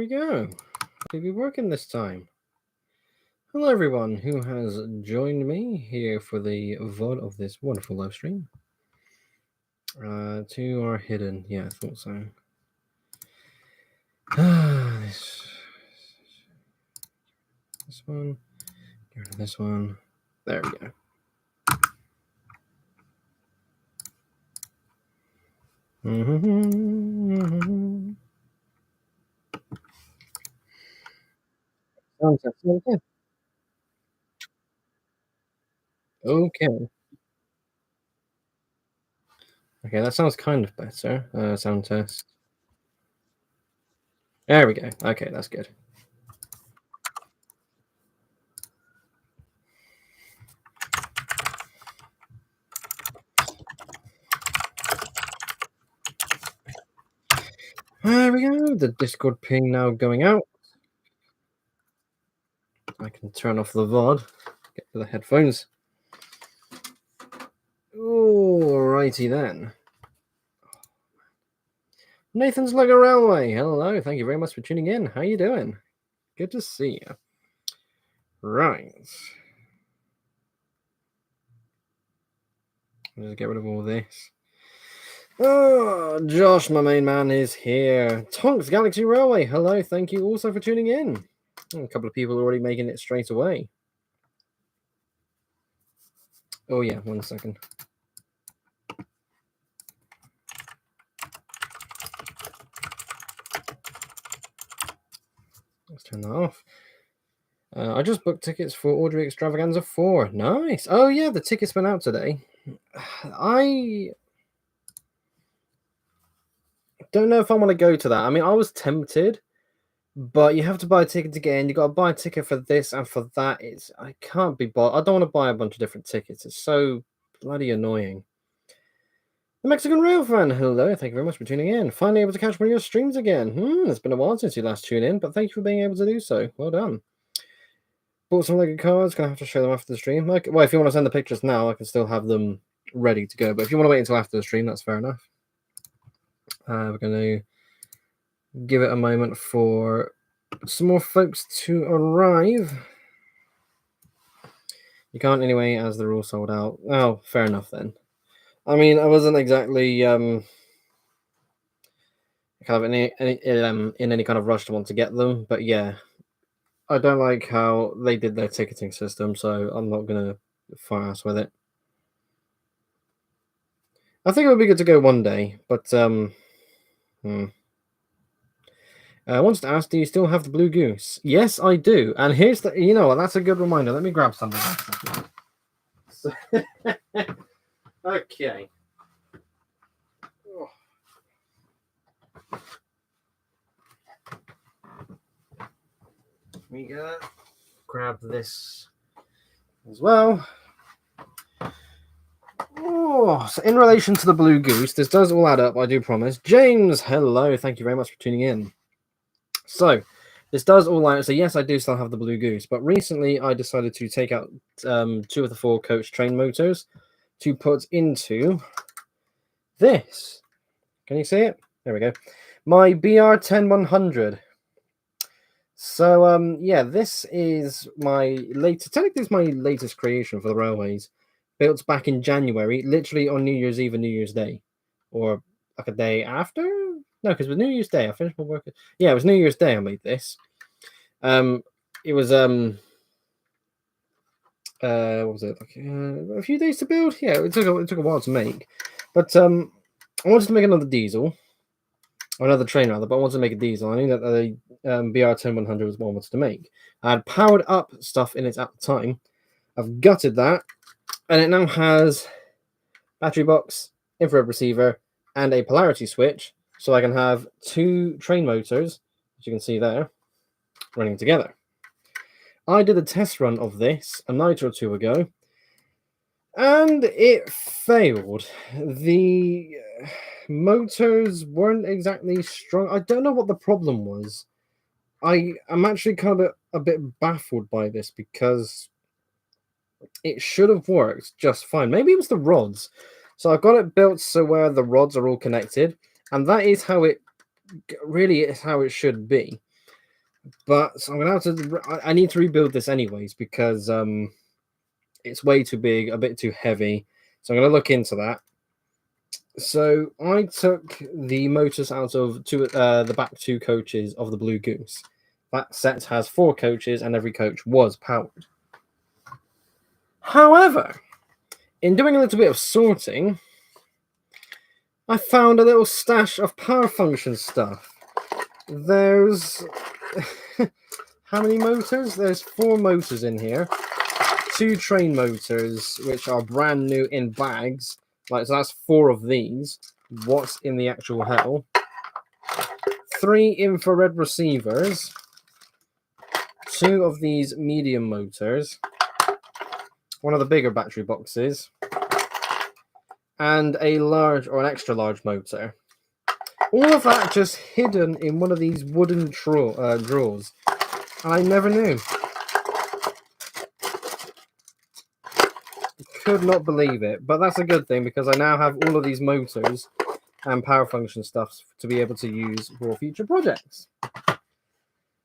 we go. We'll be working this time. Hello, everyone who has joined me here for the VOD of this wonderful live stream. Two are hidden. Yeah, I thought so. This one. Get rid of this one. There we go. Okay. Okay, that sounds kind of better. Sound test. There we go. Okay, that's good. There we go. The Discord ping now going out. I can turn off the VOD. Get to the headphones. Alrighty then. Nathan's Lego Railway. Hello, thank you very much for tuning in. How you doing? Good to see you. Right. I'll just get rid of all this. Oh, Josh, my main man, is here. Tonks Galaxy Railway. Hello, thank you also for tuning in. A couple of people already making it straight away. Oh yeah, 1 second. Let's turn that off. I just booked tickets for Audrey Extravaganza 4. Nice. Oh yeah, the tickets went out today. I don't know if I want to go to that. I mean, I was tempted, but you have to buy a ticket to get in. You got to buy a ticket for this and for that. I can't be bought. I don't want to buy a bunch of different tickets. It's so bloody annoying. The Mexican Rail fan, hello. Thank you very much for tuning in. Finally able to catch one of your streams again. It's been a while since you last tuned in, but thank you for being able to do so. Well done. Bought some Lego cards. Gonna have to show them after the stream. Well, if you want to send the pictures now, I can still have them ready to go. But if you want to wait until after the stream, that's fair enough. We're going to give it a moment for some more folks to arrive. You can't anyway, as they're all sold out. Oh, fair enough then. I mean, I wasn't exactly kind of in any kind of rush to want to get them, but yeah, I don't like how they did their ticketing system, so I'm not gonna fire ass with it. I think it would be good to go one day, but I wanted to ask, do you still have the Blue Goose? Yes, I do. And here's the, you know what, that's a good reminder. Let me grab something. So, okay. We grab this as well. Oh, so in relation to the Blue Goose, this does all add up, I do promise. James, hello. Thank you very much for tuning in. So, this does all add up. So, yes, I do still have the Blue Goose, but recently I decided to take out 2 of the 4 coach train motors to put into this. Can you see it? There we go. My BR10100. So, yeah, this is my latest, technically it's my latest creation for the railways. Built back in January, literally on New Year's Eve and New Year's Day. Or like a day after? No, because it was New Year's Day. I finished my work. Yeah, it was New Year's Day I made this. It was, what was it? Like, a few days to build? Yeah, it took a while to make. But I wanted to make another diesel. Or another train rather, but I wanted to make a diesel. I knew that the BR10100 was what I wanted to make. I had powered up stuff in it at the time. I've gutted that, and it now has battery box, infrared receiver, and a polarity switch, so I can have 2 train motors, as you can see there, running together. I did a test run of this a night or 2 ago, and it failed. The motors weren't exactly strong. I don't know what the problem was. I'm actually kind of a bit baffled by this because it should have worked just fine. Maybe it was the rods. So I've got it built so where the rods are all connected, and that is how it really is how it should be. But I'm gonna have to. I need to rebuild this anyways because it's way too big, a bit too heavy. So I'm gonna look into that. So I took the motors out of the back two coaches of the Blue Goose. That set has 4 coaches, and every coach was powered. However, in doing a little bit of sorting, I found a little stash of power function stuff. There's how many motors? There's 4 motors in here. 2 train motors, which are brand new in bags. Like, so that's 4 of these. What's in the actual hell? 3 infrared receivers. 2 of these medium motors. One of the bigger battery boxes. And a large or an extra large motor. All of that just hidden in one of these wooden drawers. And I never knew. Could not believe it. But that's a good thing because I now have all of these motors and power function stuff to be able to use for future projects.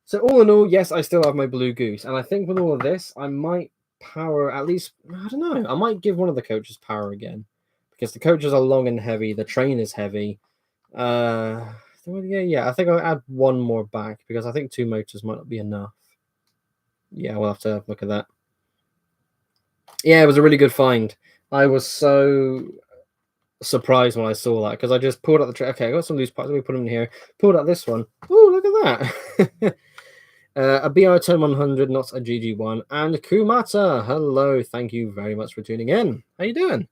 So all in all, yes, I still have my Blue Goose. And I think with all of this, I might power at least, I don't know, I might give one of the coaches power again. Because the coaches are long and heavy, the train is heavy. Yeah, I think I'll add 1 more back because I think 2 motors might not be enough. Yeah, we'll have to look at that. Yeah, it was a really good find. I was so surprised when I saw that because I just pulled out the train. Okay, I got some loose parts. Let me put them in here. Pulled out this one. Oh, look at that. A BR10 100, not a GG1. And Kumata, hello. Thank you very much for tuning in. How you doing?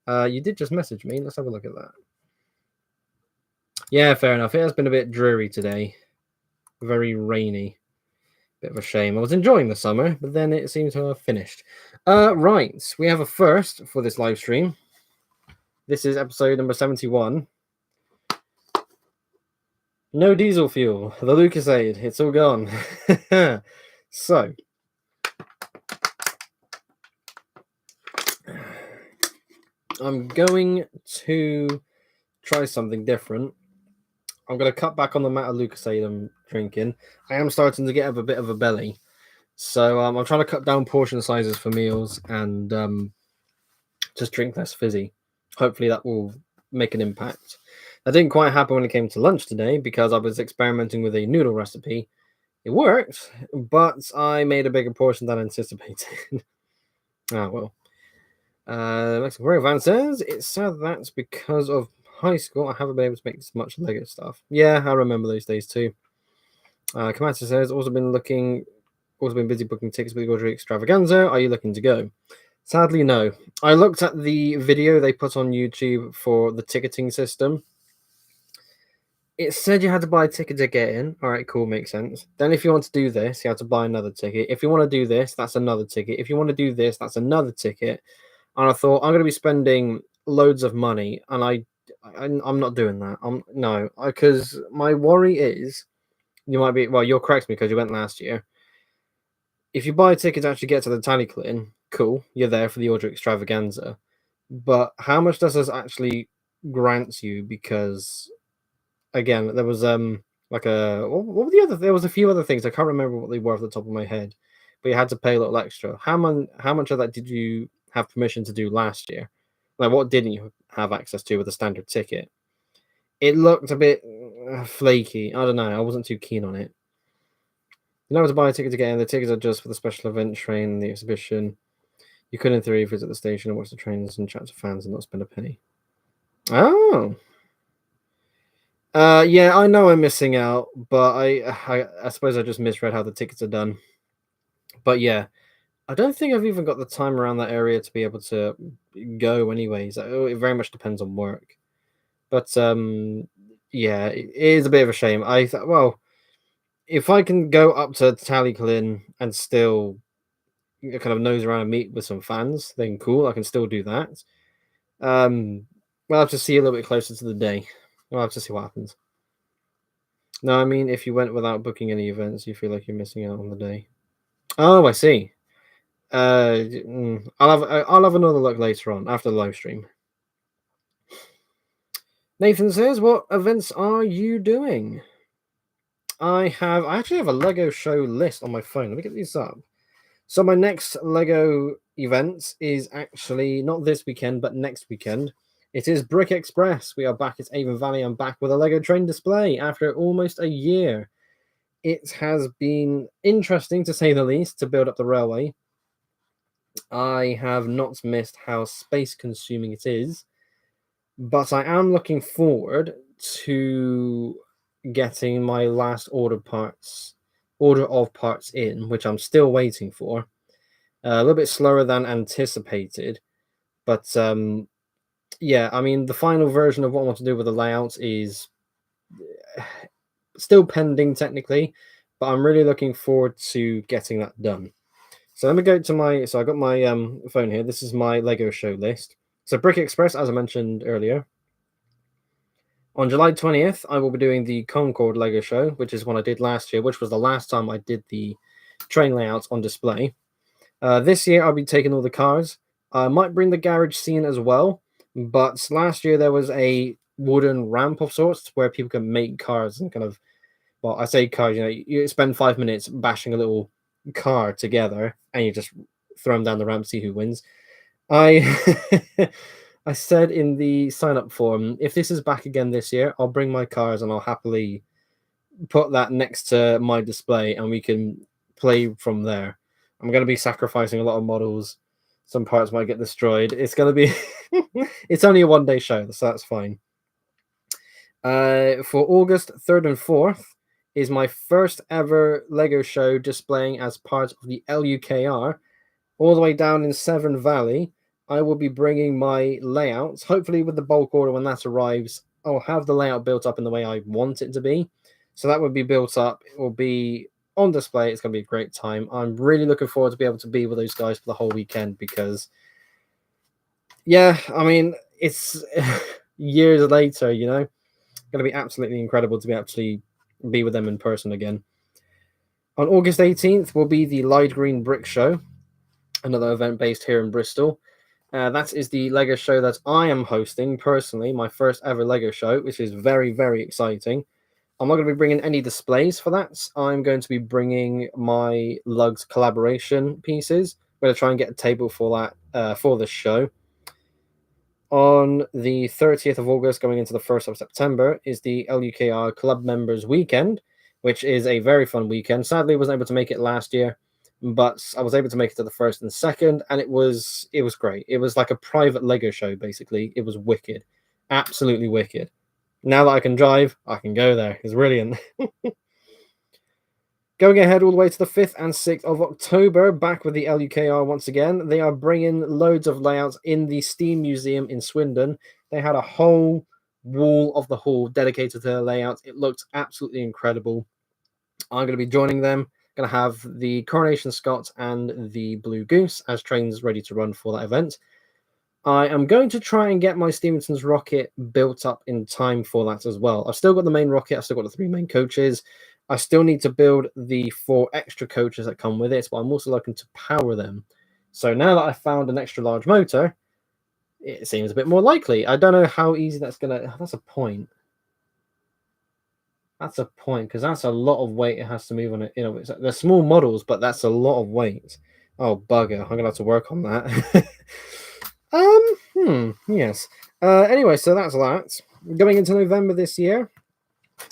You did just message me. Let's have a look at that. Yeah, fair enough. It has been a bit dreary today. Very rainy. Bit of a shame. I was enjoying the summer, but then it seems to have finished. Right. We have a first for this live stream. This is episode number 71. No diesel fuel. The Lucasade. It's all gone. So. I'm going to try something different. I'm going to cut back on the amount of Lucasade I'm drinking. I am starting to get a bit of a belly. So I'm trying to cut down portion sizes for meals and just drink less fizzy. Hopefully that will make an impact. That didn't quite happen when it came to lunch today because I was experimenting with a noodle recipe. It worked, but I made a bigger portion than anticipated. Ah, well. Mexican Van says, it's sad that's because of high school I haven't been able to make this much Lego stuff. Yeah, I remember those days too. Commander says, also been busy booking tickets for the Audrey Extravaganza. Are you looking to go? Sadly, no. I looked at the video they put on YouTube for the ticketing system. It said you had to buy a ticket to get in. All right, cool, makes sense. Then if you want to do this, you have to buy another ticket. If you want to do this, that's another ticket. If you want to do this, that's another ticket. And I thought, I'm going to be spending loads of money, and I'm not doing that. No, because my worry is, you might be, well, you'll correct me because you went last year. If you buy a ticket to actually get to the Tally Clean, cool, you're there for the Order Extravaganza. But how much does this actually grant you? Because, again, there was what were the other? There was a few other things I can't remember what they were off the top of my head, but you had to pay a little extra. How much of that did you have permission to do last year? Like, what didn't you have access to with a standard ticket? It looked a bit flaky. I don't know. I wasn't too keen on it. You know, to buy a ticket to get in. The tickets are just for the special event train and the exhibition. You could, in theory, visit the station and watch the trains and chat to fans and not spend a penny. Oh. Yeah, I know I'm missing out, but I suppose I just misread how the tickets are done. But yeah, I don't think I've even got the time around that area to be able to go anyways. It very much depends on work. But yeah, it is a bit of a shame. I thought, well, if I can go up to Tallyclin and still kind of nose around and meet with some fans, then cool, I can still do that. We'll have to see a little bit closer to the day. We'll have to see what happens. No, I mean, if you went without booking any events, you feel like you're missing out on the day. Oh, I see. I'll have another look later on after the live stream. Nathan says, "What events are you doing?" I actually have a Lego show list on my phone. Let me get these up. So my next Lego event is actually not this weekend, but next weekend. It is Brick Express. We are back at Avon Valley. I'm back with a Lego train display after almost a year. It has been interesting, to say the least, to build up the railway. I have not missed how space-consuming it is, but I am looking forward to getting my last order of parts in, which I'm still waiting for. A little bit slower than anticipated, but yeah, I mean, the final version of what I want to do with the layout is still pending technically, but I'm really looking forward to getting that done. So let me go to I got my phone here. This is my Lego show list. So Brick Express, as I mentioned earlier, on July 20th, I will be doing the Concorde Lego show, which is one I did last year, which was the last time I did the train layouts on display. This year, I'll be taking all the cars. I might bring the garage scene as well, but last year there was a wooden ramp of sorts where people can make cars and kind of, well, I say cars, you spend 5 minutes bashing a little car together and you just throw them down the ramp, see who wins. I I said in the sign up form, if this is back again this year, I'll bring my cars and I'll happily put that next to my display and we can play from there. I'm going to be sacrificing a lot of models. Some parts might get destroyed. It's going to be it's only a 1 day show, so that's fine. For August 3rd and 4th is my first ever Lego show displaying as part of the LUKR all the way down in Severn Valley. I will be bringing my layouts, hopefully with the bulk order when that arrives. I'll have the layout built up in the way I want it to be. So that would be built up. It will be on display. It's going to be a great time. I'm really looking forward to be able to be with those guys for the whole weekend because, yeah, I mean, it's years later, going to be absolutely incredible to be actually be with them in person again. On August 18th will be the Light Green Brick Show, another event based here in Bristol. That is the Lego show that I am hosting personally, my first ever Lego show, which is very, very exciting. I'm not going to be bringing any displays for that. I'm going to be bringing my Lugs collaboration pieces. I'm going to try and get a table for that for this show. On the 30th of August, going into the 1st of September, is the LUKR Club Members Weekend, which is a very fun weekend. Sadly, I wasn't able to make it last year, but I was able to make it to the 1st and 2nd, and it was great. It was like a private Lego show, basically. It was wicked. Absolutely wicked. Now that I can drive, I can go there. It's brilliant. Going ahead all the way to the 5th and 6th of October, back with the LUKR once again. They are bringing loads of layouts in the Steam Museum in Swindon. They had a whole wall of the hall dedicated to their layouts. It looked absolutely incredible. I'm going to be joining them. Going to have the Coronation Scot and the Blue Goose as trains ready to run for that event. I am going to try and get my Stevenson's rocket built up in time for that as well. I've still got the main rocket. I've still got the 3 main coaches. I still need to build the 4 extra coaches that come with it, but I'm also looking to power them. So now that I've found an extra large motor, it seems a bit more likely. I don't know how easy that's going to... That's a point. That's a point, because that's a lot of weight it has to move on it. They're small models, but that's a lot of weight. Oh, bugger. I'm going to have to work on that. Yes. Anyway, so that's that. Going into November this year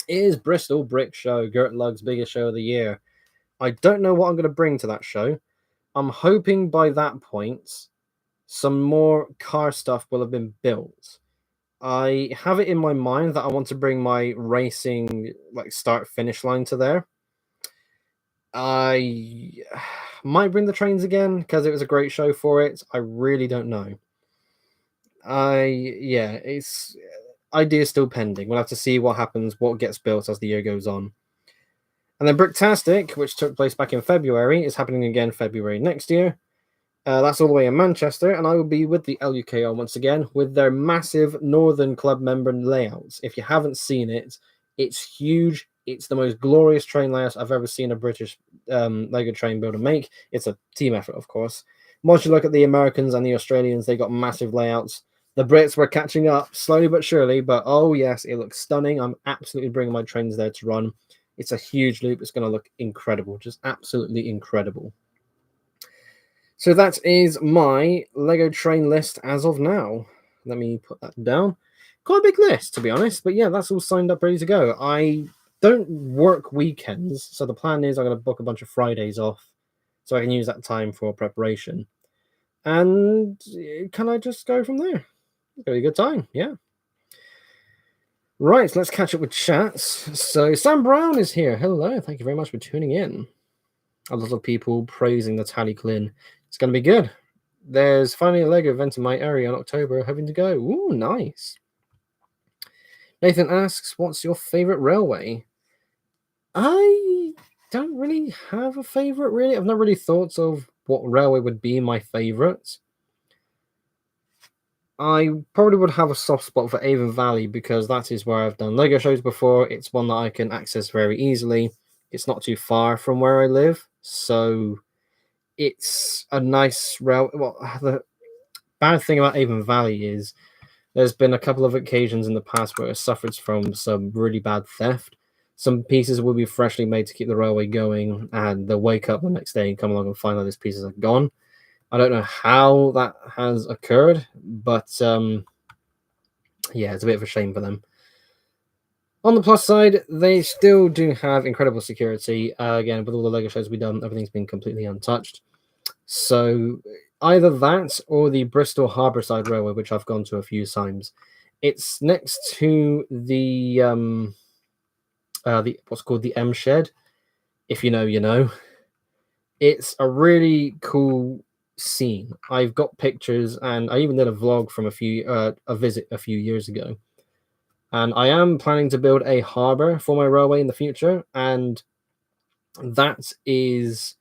is Bristol Brick Show, Gert Lug's biggest show of the year. I don't know what I'm going to bring to that show. I'm hoping by that point some more car stuff will have been built. I have it in my mind that I want to bring my racing start finish line to there. I might bring the trains again because it was a great show for it. I really don't know. It's idea still pending. We'll have to see what happens, what gets built as the year goes on. And then Bricktastic, which took place back in February, is happening again February next year. That's all the way in Manchester, and I will be with the LUKR once again with their massive Northern Club member layouts. If you haven't seen it, it's huge. It's the most glorious train layout I've ever seen a British Lego train builder make. It's a team effort, of course. Once you look at the Americans and the Australians, they got massive layouts. The Brits were catching up slowly but surely, but oh yes, it looks stunning. I'm absolutely bringing my trains there to run. It's a huge loop. It's going to look incredible, just absolutely incredible. So that is my Lego train list as of now. Let me put that down. Quite a big list, to be honest. But yeah, that's all signed up, ready to go. I don't work weekends, so the plan is I'm going to book a bunch of Fridays off so I can use that time for preparation. And can I just go from there? It's going to be a good time, yeah. Right, let's catch up with chats. So Sam Brown is here. Hello, thank you very much for tuning in. A lot of people praising the Tally Clin. It's going to be good. There's finally a Lego event in my area in October. Hoping to go. Ooh, nice. Nathan asks, what's your favorite railway? I don't really have a favorite, really. I've not really thought of what railway would be my favorite. I probably would have a soft spot for Avon Valley because that is where I've done Lego shows before. It's one that I can access very easily. It's not too far from where I live, so it's a nice rail. Well, the bad thing about Avon Valley is there's been a couple of occasions in the past where it suffers from some really bad theft. Some pieces will be freshly made to keep the railway going, and they'll wake up the next day and come along and find out these pieces are gone. I don't know how that has occurred, but yeah, it's a bit of a shame for them. On the plus side, they still do have incredible security. Again, with all the Lego shows we've done, everything's been completely untouched. So either that or the Bristol Harbourside Railway, which I've gone to a few times. It's next to the what's called the M Shed. If you know, you know. It's a really cool scene. I've got pictures, and I even did a vlog from a visit a few years ago. And I am planning to build a harbour for my railway in the future, and that is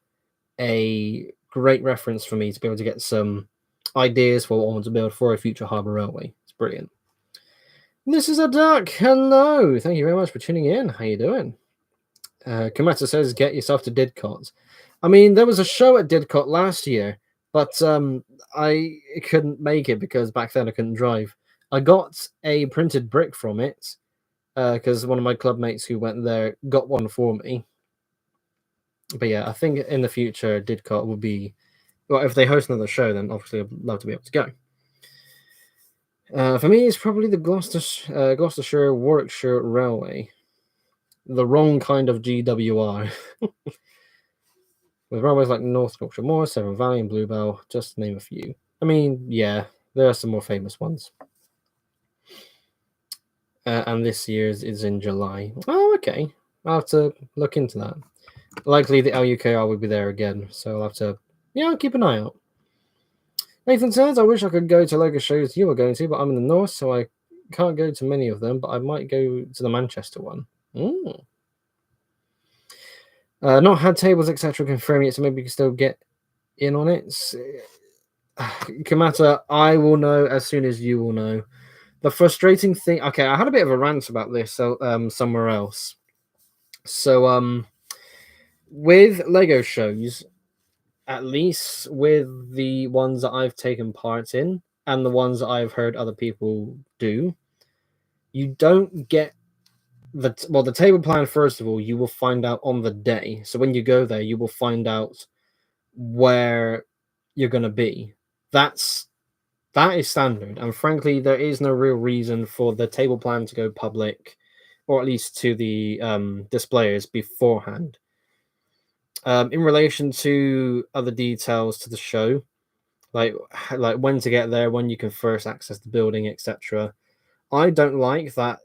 a great reference for me to be able to get some ideas for what I want to build for a future harbour railway. It's brilliant. This is a duck. Hello. Thank you very much for tuning in. How you doing? Kamata says, get yourself to Didcot. I mean, there was a show at Didcot last year, but I couldn't make it because back then I couldn't drive. I got a printed brick from it because one of my club mates who went there got one for me. But yeah, I think in the future, Didcot will be... Well, if they host another show, then obviously I'd love to be able to go. For me, it's probably the Gloucestershire Warwickshire Railway. The wrong kind of GWR. With railways like North Yorkshire Moor, Severn Valley, and Bluebell, just to name a few. I mean, yeah, there are some more famous ones. And this year's is in July. Oh, okay. I'll have to look into that. Likely the LUKR will be there again, so I'll have to, I'll keep an eye out. Nathan says, I wish I could go to Lego shows you were going to, but I'm in the north, so I can't go to many of them, but I might go to the Manchester one. Not had tables, etc. confirming it, so maybe you can still get in on it. Kamata, I will know as soon as you will know. The frustrating thing... Okay, I had a bit of a rant about this somewhere else. So, with Lego shows, at least with the ones that I've taken part in and the ones that I've heard other people do, you don't get the table plan. First of all, you will find out on the day. So when you go there, you will find out where you're going to be. That is standard, and frankly, there is no real reason for the table plan to go public, or at least to the displayers beforehand. In relation to other details to the show, like when to get there, when you can first access the building, etc., I don't like that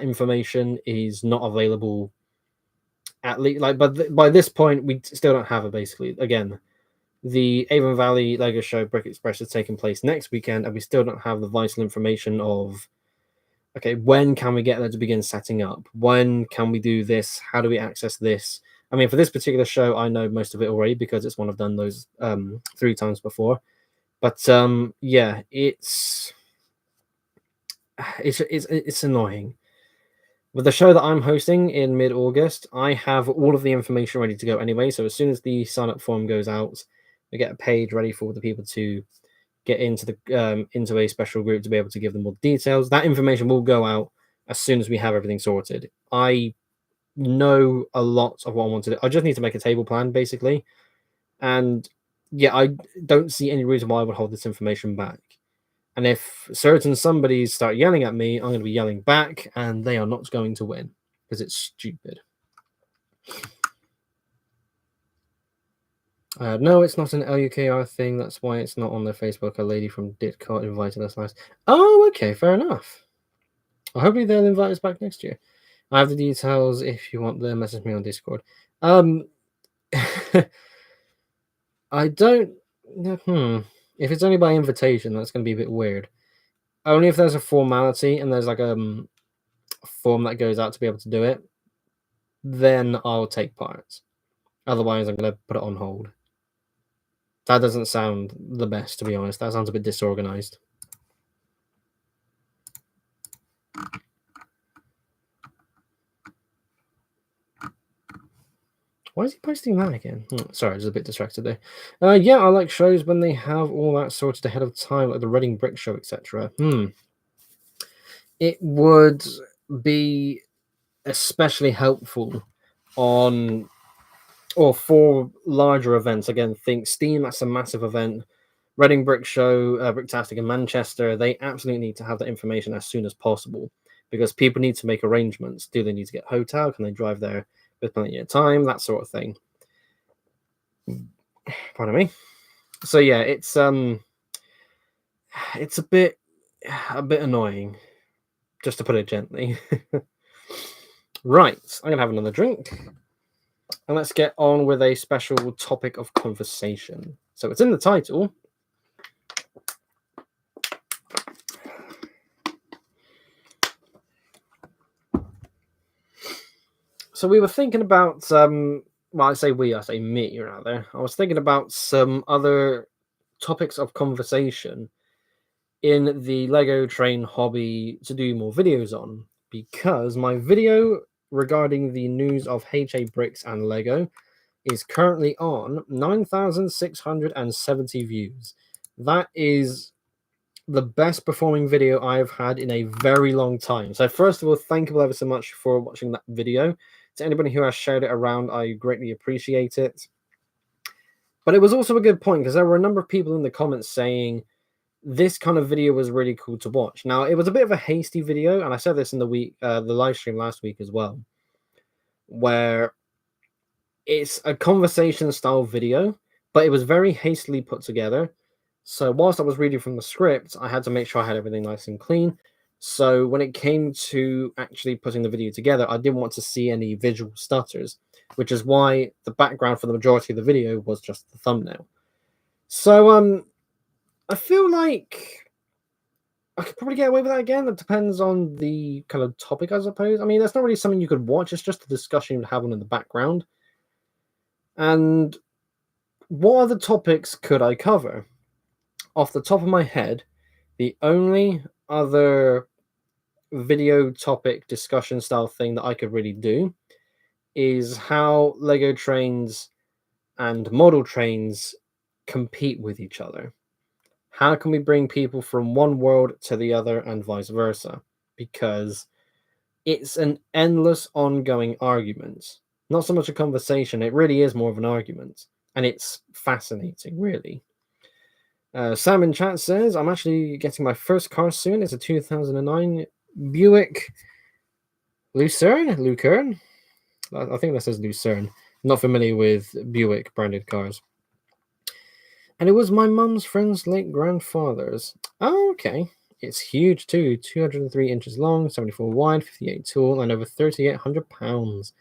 information is not available. At least, by this point, we still don't have it. Basically, again, the Avon Valley Lego Show Brick Express is taking place next weekend, and we still don't have the vital information of, okay, when can we get there to begin setting up? When can we do this? How do we access this? I mean, for this particular show, I know most of it already because it's one I've done those 3 times before. But yeah, it's annoying. With the show that I'm hosting in mid-August, I have all of the information ready to go anyway. So as soon as the sign-up form goes out, we get a page ready for the people to get into the into a special group to be able to give them more details. That information will go out as soon as we have everything sorted. I know a lot of what I want to do. I just need to make a table plan, basically. And yeah, I don't see any reason why I would hold this information back. And if certain somebodies start yelling at me, I'm going to be yelling back, and they are not going to win because it's stupid. No, it's not an LUKR thing. That's why it's not on their Facebook. A lady from Ditcart invited us last. Oh, okay, fair enough. Well, hopefully they'll invite us back next year. I have the details if you want them. Message me on Discord. I don't. If it's only by invitation, that's going to be a bit weird. Only if there's a formality and there's like a form that goes out to be able to do it, then I'll take part. Otherwise, I'm going to put it on hold. That doesn't sound the best, to be honest. That sounds a bit disorganized. Why is he posting that again? Sorry, I was a bit distracted there. Yeah, I like shows when they have all that sorted ahead of time, like the Reading Brick Show, etc. It would be especially helpful on or for larger events. Again, think Steam, that's a massive event. Reading Brick Show, Bricktastic in Manchester, they absolutely need to have that information as soon as possible because people need to make arrangements. Do they need to get a hotel? Can they drive there with plenty of time? That sort of thing. Pardon me. So yeah, it's a bit annoying, just to put it gently. Right, I'm gonna have another drink, and let's get on with a special topic of conversation. So it's in the title. So we were thinking about well, I say me rather. I was thinking about some other topics of conversation in the Lego train hobby to do more videos on, because my video regarding the news of HA Bricks and Lego is currently on 9,670 views. That is the best performing video I've had in a very long time. So first of all, thank you ever so much for watching that video. To anybody who has shared it around, I greatly appreciate it. But it was also a good point because there were a number of people in the comments saying this kind of video was really cool to watch. Now, it was a bit of a hasty video, and I said this in the live stream last week as well, where it's a conversation style video, but it was very hastily put together. So whilst I was reading from the script, I had to make sure I had everything nice and clean. So when it came to actually putting the video together, I didn't want to see any visual stutters, which is why the background for the majority of the video was just the thumbnail. So I feel like I could probably get away with that again. It depends on the kind of topic, I suppose. I mean, that's not really something you could watch. It's just a discussion you'd have on in the background. And what other topics could I cover? Off the top of my head, the only other video topic discussion style thing that I could really do is how Lego trains and model trains compete with each other. How can we bring people from one world to the other and vice versa? Because it's an endless ongoing argument. Not so much a conversation, it really is more of an argument. And it's fascinating, really. Sam in chat says, I'm actually getting my first car soon. It's a 2009 Buick Lucerne? I think that says Lucerne. Not familiar with Buick branded cars. And it was my mum's friend's late grandfather's. Oh, okay. It's huge too. 203 inches long, 74 wide, 58 tall, and over 3,800 pounds.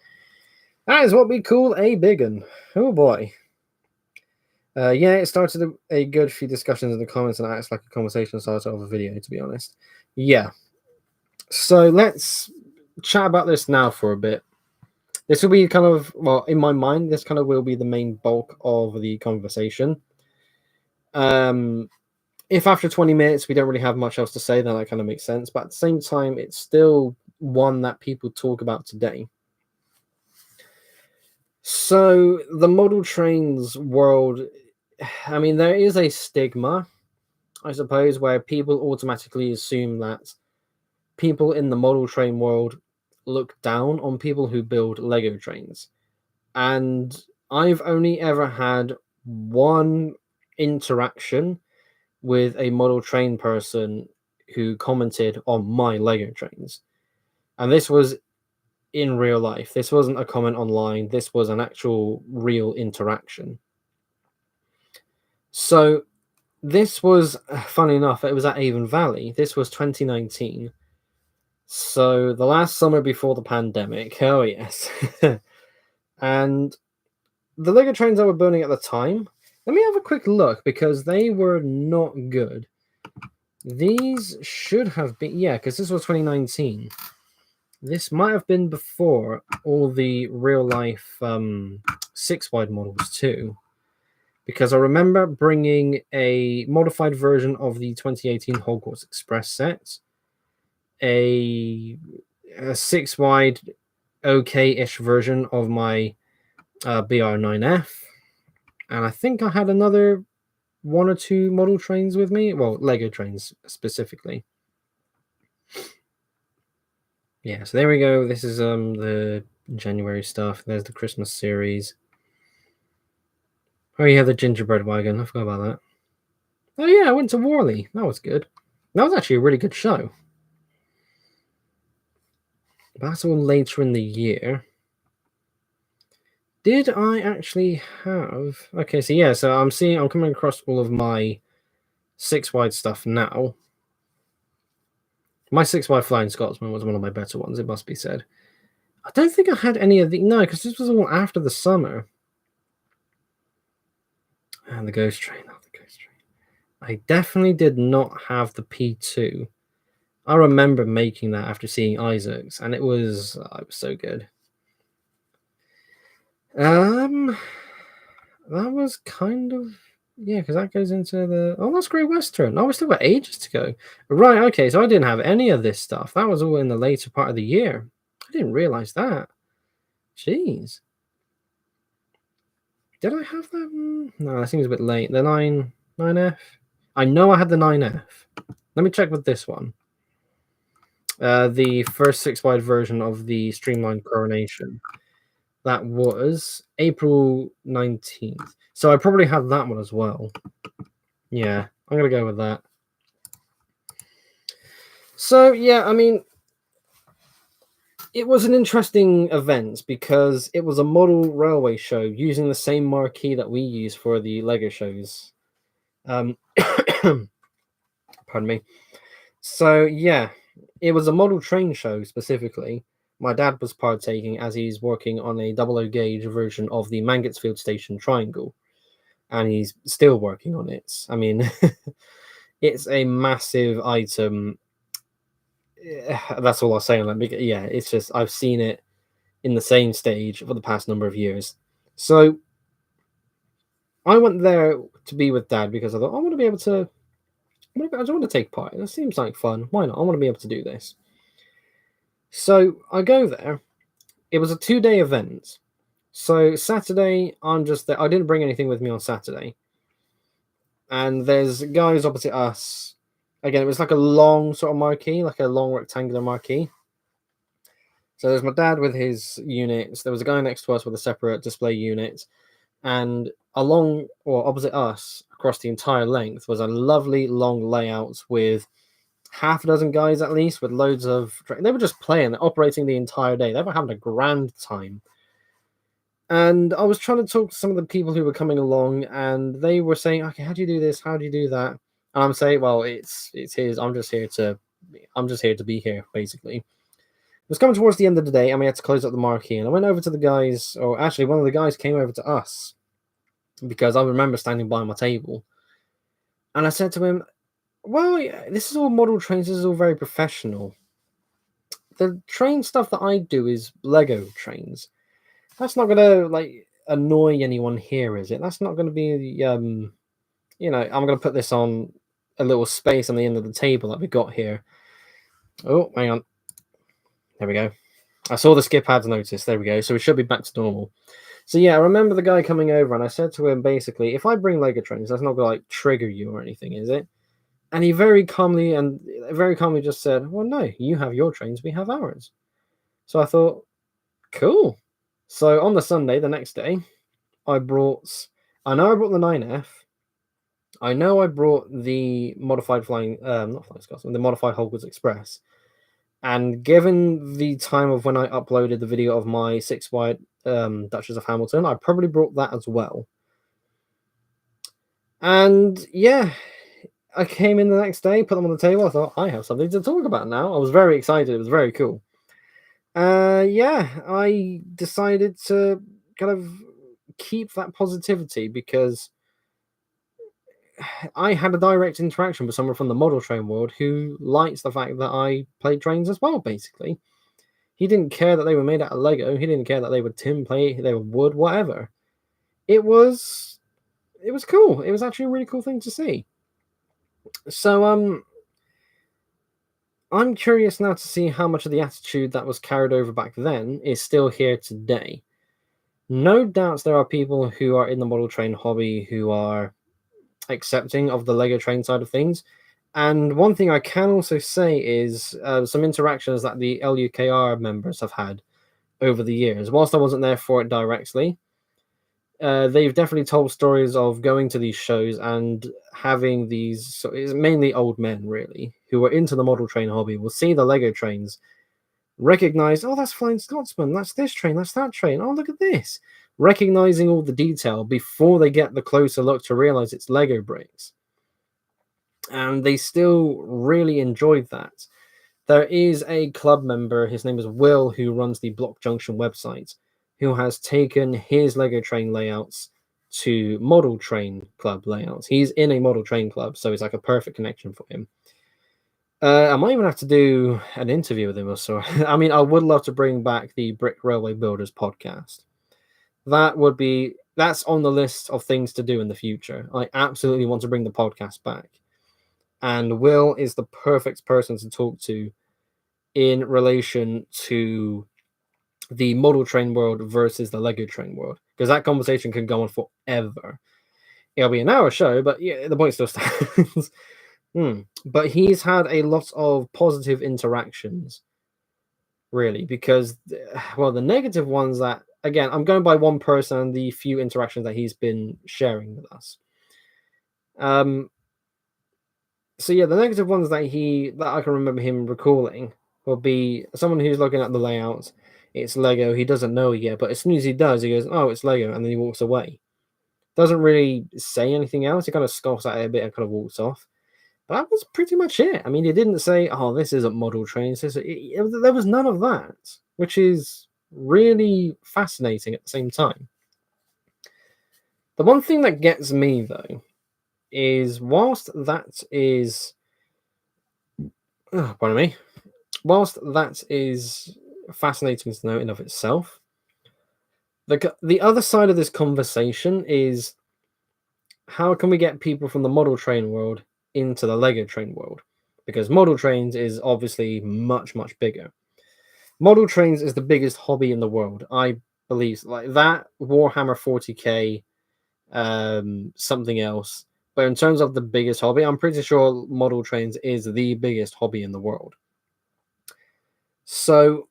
That is what we call a big un. Oh boy. Yeah, it started a good few discussions in the comments, and it acts like a conversation starter of a video, to be honest. Yeah. So let's chat about this now for a bit. This will be kind of, well, in my mind, this kind of will be the main bulk of the conversation. If after 20 minutes we don't really have much else to say, then that kind of makes sense. But at the same time, it's still one that people talk about today. So the model trains world, I mean, there is a stigma, I suppose, where people automatically assume that people in the model train world look down on people who build Lego trains. And I've only ever had one interaction with a model train person who commented on my Lego trains. And this was in real life. This wasn't a comment online. This was an actual real interaction. So this was, funny enough, it was at Avon Valley. This was 2019. So the last summer before the pandemic. Oh, yes. And the Lego trains I were building at the time, let me have a quick look because they were not good. These should have been, yeah, because this was 2019. This might have been before all the real life 6-wide models too. Because I remember bringing a modified version of the 2018 Hogwarts Express set, a 6-wide okay-ish version of my BR9F, and I think I had another 1 or 2 model trains with me. Well, Lego trains specifically. Yeah, so there we go. This is the January stuff. There's the Christmas series. Oh yeah, the gingerbread wagon. I forgot about that. Oh yeah, I went to Worley. That was good. That was actually a really good show. But that's all later in the year. Did I actually have... Okay, so yeah, so I'm coming across all of my 6-wide stuff now. My 6-wide Flying Scotsman was one of my better ones, it must be said. I don't think I had any of the... No, because this was all after the summer. And the Ghost Train. Oh, the Ghost Train. I definitely did not have the P2. I remember making that after seeing Isaac's, and it was so good. That was kind of... Yeah, because that goes into the... Oh, that's Great Western. Oh, we still got ages to go. Right, okay, so I didn't have any of this stuff. That was all in the later part of the year. I didn't realize that. Jeez. Did I have that? No, that seems a bit late. The 9F? I know I had the 9F. Let me check with this one. The first 6-wide version of the Streamlined Coronation. That was April 19th. So I probably had that one as well. Yeah, I'm going to go with that. So, yeah, I mean, it was an interesting event because it was a model railway show using the same marquee that we use for the Lego shows. Pardon me. So, yeah, it was a model train show specifically. My dad was partaking as he's working on a 00 gauge version of the Mangotsfield Station Triangle. And he's still working on it. I mean, it's a massive item. That's all I'll say on that. Yeah, it's just, I've seen it in the same stage for the past number of years. So I went there to be with Dad because I thought, I want to be able to, I just want to take part. It seems like fun. Why not? I want to be able to do this. So I go there. It was a 2-day event. So Saturday, I'm just there. I didn't bring anything with me on Saturday. And there's guys opposite us. Again, it was like a long sort of marquee, like a long rectangular marquee. So there's my dad with his units. There was a guy next to us with a separate display unit. And along or opposite us, across the entire length, was a lovely long layout with half a dozen guys at least, with loads of... They were just playing, operating the entire day. They were having a grand time. And I was trying to talk to some of the people who were coming along, and they were saying, okay, how do you do this? How do you do that? And I'm saying, well, it's his. I'm just here to be here, basically. It was coming towards the end of the day, and we had to close up the marquee. And I went over to the guys, or actually one of the guys came over to us, because I remember standing by my table. And I said to him, well, this is all model trains. This is all very professional. The train stuff that I do is Lego trains. That's not going to, like, annoy anyone here, is it? That's not going to be, I'm going to put this on a little space on the end of the table that we got here. Oh, hang on. There we go. I saw the skip ads notice. There we go. So we should be back to normal. So, yeah, I remember the guy coming over, and I said to him, basically, if I bring Lego trains, that's not going to, like, trigger you or anything, is it? And he very calmly just said, well, no, you have your trains, we have ours. So I thought, cool. So on the Sunday, the next day, I know I brought the 9F. I know I brought the modified not Flying Scotsman, the modified Hogwarts Express. And given the time of when I uploaded the video of my 6 wide Duchess of Hamilton, I probably brought that as well. And yeah, I came in the next day, put them on the table. I thought, I have something to talk about now. I was very excited. It was very cool. Yeah, I decided to kind of keep that positivity because I had a direct interaction with someone from the model train world who likes the fact that I played trains as well, basically. He didn't care that they were made out of Lego. He didn't care that they were tin plate, they were wood, whatever. It was cool. It was actually a really cool thing to see. So I'm curious now to see how much of the attitude that was carried over back then is still here today. No doubts there are people who are in the model train hobby who are accepting of the Lego train side of things. And one thing I can also say is some interactions that the LUKR members have had over the years. Whilst I wasn't there for it directly, they've definitely told stories of going to these shows and having these. So it's mainly old men, really, who are into the model train hobby. Will see the Lego trains, recognize, oh, that's Flying Scotsman, that's this train, that's that train. Oh, look at this. Recognizing all the detail before they get the closer look to realize it's Lego bricks. And they still really enjoyed that. There is a club member, his name is Will, who runs the Block Junction website, who has taken his Lego train layouts to model train club layouts. He's in a model train club, so it's like a perfect connection for him. I might even have to do an interview with him or so. I mean, I would love to bring back the Brick Railway Builders podcast. That's on the list of things to do in the future. I absolutely want to bring the podcast back. And Will is the perfect person to talk to in relation to the model train world versus the Lego train world, because that conversation can go on forever. It'll be an hour show, but yeah, the point still stands. But he's had a lot of positive interactions, really, because, well, the negative ones that, again, I'm going by one person and the few interactions that he's been sharing with us. So yeah, the negative ones that I can remember him recalling will be someone who's looking at the layout. It's Lego. He doesn't know it yet, but as soon as he does, he goes, "Oh, it's Lego," and then he walks away. Doesn't really say anything else. He kind of scoffs at it a bit and kind of walks off. But that was pretty much it. I mean, he didn't say, "Oh, this isn't model trains." There was none of that, which is really fascinating at the same time. The one thing that gets me though is whilst that is fascinating to know in of itself, the other side of this conversation is how can we get people from the model train world into the Lego train world? Because model trains is obviously much, much bigger. Model trains is the biggest hobby in the world. I believe like that, Warhammer 40k, something else. But in terms of the biggest hobby, I'm pretty sure model trains is the biggest hobby in the world. So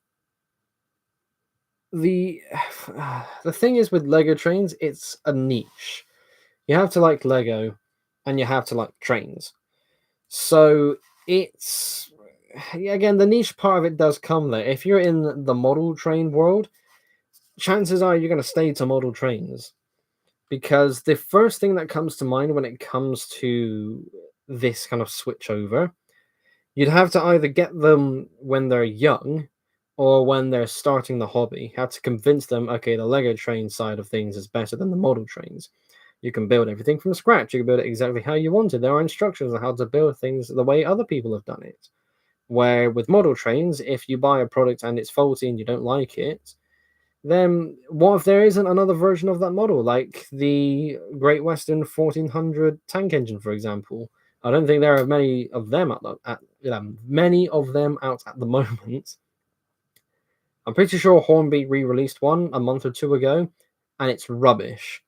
the thing is with Lego trains, it's a niche. You have to like Lego and you have to like trains. So it's, again, the niche part of it does come there. If you're in the model train world, chances are you're going to stay to model trains, because the first thing that comes to mind when it comes to this kind of switch over, you'd have to either get them when they're young or when they're starting the hobby. You have to convince them, okay, the Lego train side of things is better than the model trains. You can build everything from scratch. You can build it exactly how you want it. There are instructions on how to build things the way other people have done it. Where with model trains, if you buy a product and it's faulty and you don't like it, then what if there isn't another version of that model, like the Great Western 1400 tank engine, for example? I don't think there are many of them out at the moment. I'm pretty sure Hornby re-released one a month or two ago, and it's rubbish.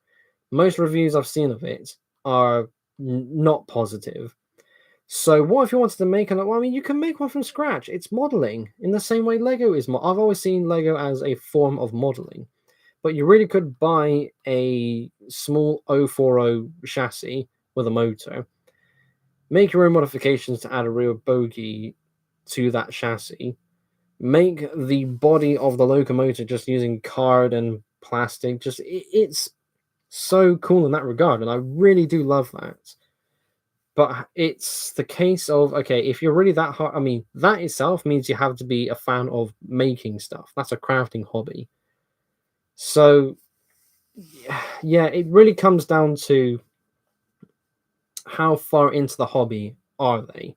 Most reviews I've seen of it are not positive. So what if you wanted to make well, I mean, you can make one from scratch. It's modeling in the same way Lego is. I've always seen Lego as a form of modeling, but you really could buy a small 040 chassis with a motor, make your own modifications to add a real bogie to that chassis, make the body of the locomotive just using card and plastic. It's so cool in that regard, and I really do love that. But it's the case of, okay, if you're really that hard, I mean, that itself means you have to be a fan of making stuff. That's a crafting hobby. So, yeah, it really comes down to how far into the hobby are they.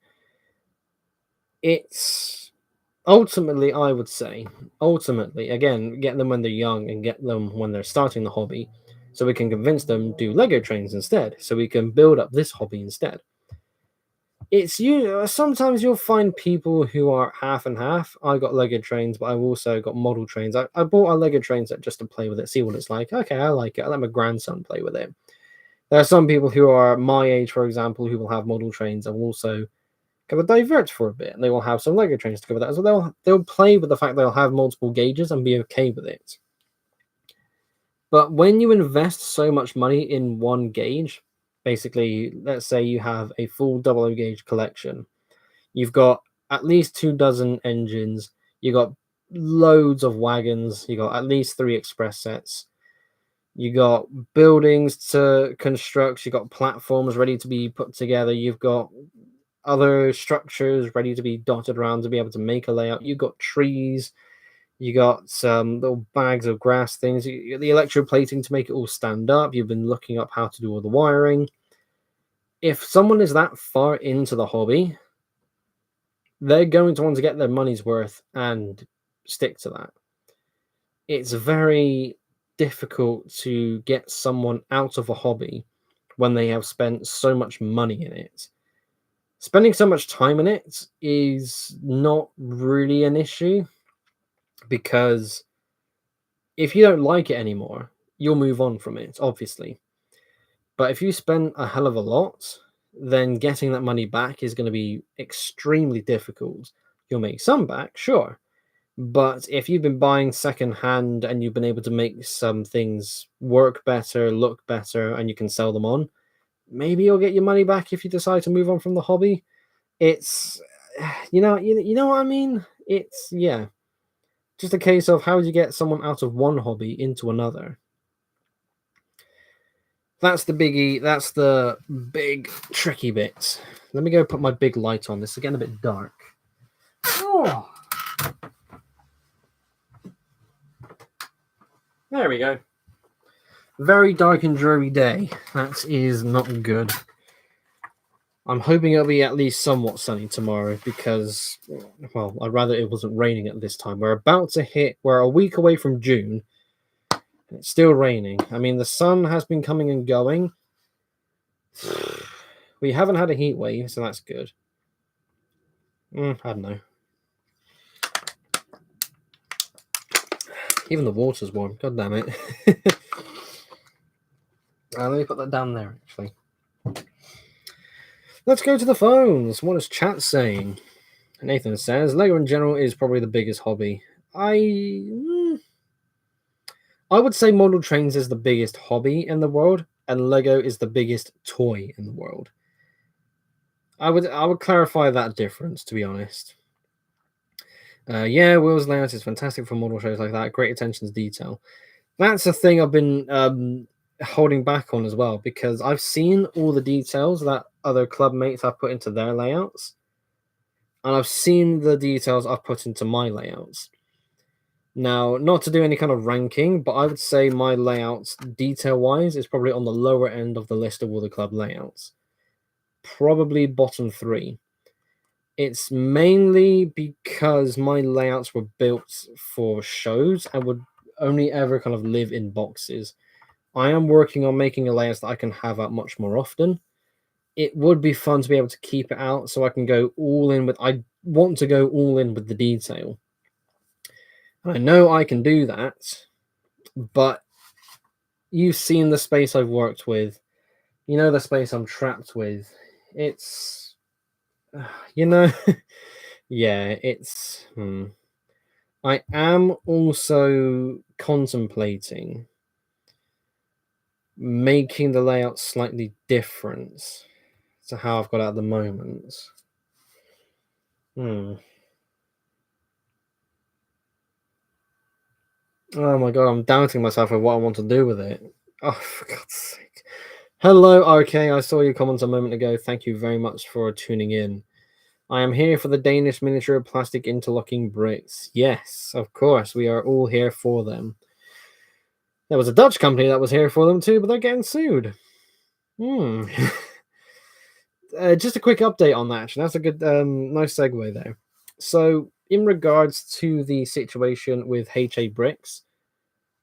It's ultimately, I would say, again, get them when they're young and get them when they're starting the hobby, so we can convince them do Lego trains instead, so we can build up this hobby instead. It's you. Sometimes you'll find people who are half and half. I got Lego trains, but I've also got model trains. I bought a Lego train set just to play with it, see what it's like. Okay, I like it. I let my grandson play with it. There are some people who are my age, for example, who will have model trains and will also kind of divert for a bit, and they will have some Lego trains to go with that. So they'll play with the fact they'll have multiple gauges and be okay with it. But when you invest so much money in one gauge, basically, let's say you have a full 00 gauge collection. You've got at least 24 engines. You got loads of wagons. You got at least 3 express sets. You got buildings to construct. You got platforms ready to be put together. You've got other structures ready to be dotted around to be able to make a layout. You got trees. You got some little bags of grass things. You got the electroplating to make it all stand up. You've been looking up how to do all the wiring. If someone is that far into the hobby, they're going to want to get their money's worth and stick to that. It's very difficult to get someone out of a hobby when they have spent so much money in it. Spending so much time in it is not really an issue, because if you don't like it anymore, you'll move on from it, obviously. But if you spend a hell of a lot, then getting that money back is going to be extremely difficult. You'll make some back, sure. But if you've been buying secondhand and you've been able to make some things work better, look better, and you can sell them on, maybe you'll get your money back if you decide to move on from the hobby. It's, you know what I mean? It's, yeah, just a case of how do you get someone out of one hobby into another. That's the biggie. That's the big tricky bit. Let me go put my big light on. This is getting a bit dark. Oh. There we go. Very dark and dreary day. That is not good. I'm hoping it'll be at least somewhat sunny tomorrow because, well, I'd rather it wasn't raining at this time. We're a week away from June. It's still raining. I mean, the sun has been coming and going. We haven't had a heat wave, so that's good. I don't know. Even the water's warm. God damn it. Let me put that down there, actually. Let's go to the phones. What is chat saying? Nathan says, Lego in general is probably the biggest hobby. I would say model trains is the biggest hobby in the world, and Lego is the biggest toy in the world. I would clarify that difference, to be honest. Yeah, Will's layout is fantastic for model shows like that. Great attention to detail. That's a thing I've been holding back on as well, because I've seen all the details that other club mates have put into their layouts, and I've seen the details I've put into my layouts. Now, not to do any kind of ranking, but I would say my layouts, detail-wise, is probably on the lower end of the list of all the club layouts. Probably bottom 3. It's mainly because my layouts were built for shows and would only ever kind of live in boxes. I am working on making a layout that I can have out much more often. It would be fun to be able to keep it out so I can go all in with... I want to go all in with the detail. And I know I can do that, but you've seen the space I've worked with. You know the space I'm trapped with. It's You know, yeah, it's. I am also contemplating making the layout slightly different to how I've got it at the moment. Hmm. Oh my god, I'm doubting myself with what I want to do with it. Oh, for God's sake. Hello, RK. I saw your comments a moment ago. Thank you very much for tuning in. I am here for the Danish miniature plastic interlocking bricks. Yes, of course, we are all here for them. There was a Dutch company that was here for them too, but they're getting sued. Just a quick update on that. Actually, that's a good, nice segue there. So, in regards to the situation with HA bricks,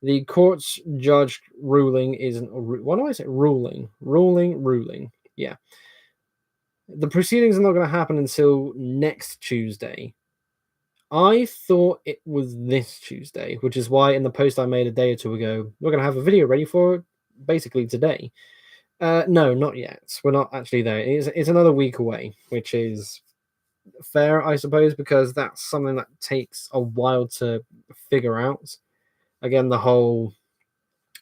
the court's judge ruling isn't. What do I say? Ruling. Yeah. The proceedings are not going to happen until next Tuesday. I thought it was this Tuesday, which is why in the post I made a day or two ago, we're going to have a video ready for basically today. No, not yet. We're not actually there. It's another week away, which is fair, I suppose, because that's something that takes a while to figure out. Again, the whole